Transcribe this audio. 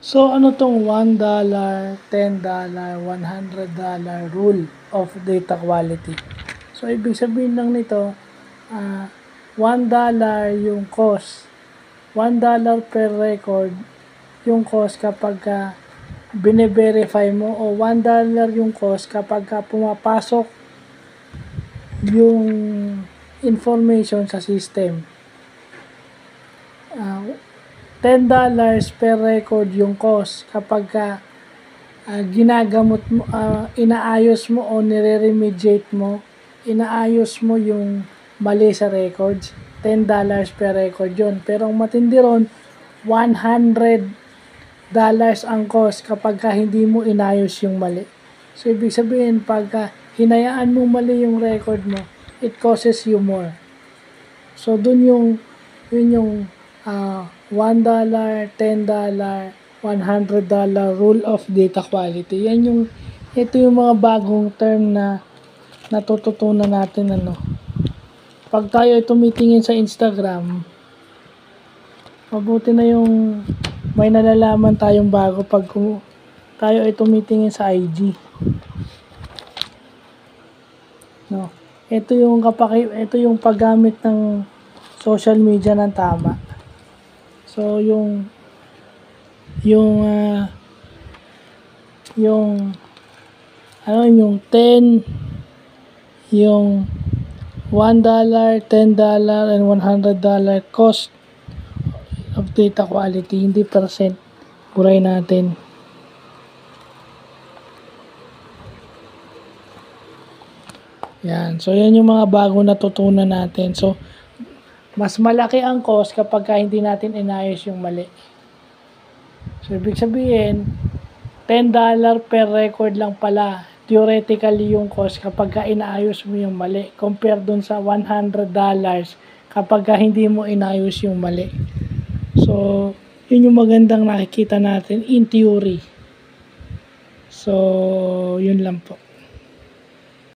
So, ano tong $1, $10, $100 rule of data quality? So, ibig sabihin lang nito, $1 yung cost. $1 per record yung cost kapag bine-verify mo, o $1 yung cost kapag pumapasok yung information sa system. $10 per record yung cost kapag ginagamot mo, inaayos mo o nire-remediate mo, inaayos mo yung mali sa records. $10 per record yun. Pero ang matindi ron, $100 ang cost kapag hindi mo inayos yung mali. So, ibig sabihin, pag hinayaan mo mali yung record mo, it causes you more. So, yun yung $1, $10, $100 rule of data quality. Ito yung mga bagong term na natututunan natin, Pag tayo ay tumitingin sa Instagram, mabuti na yung may nalalaman tayong bago pag tayo ay tumitingin sa IG. Ito yung paggamit ng social media ng tama. So, yung 10, yung $1, $10, and $100 cost of data quality, hindi percent. Buray natin. Yan. So, yan yung mga bago natutunan natin. So, mas malaki ang cost kapag hindi natin inayos yung mali. So, ibig sabihin, $10 per record lang pala theoretically yung cost kapag inaayos mo yung mali, compare dun sa $100 kapag hindi mo inayos yung mali. So, yun yung magandang nakikita natin in theory. So, yun lang po.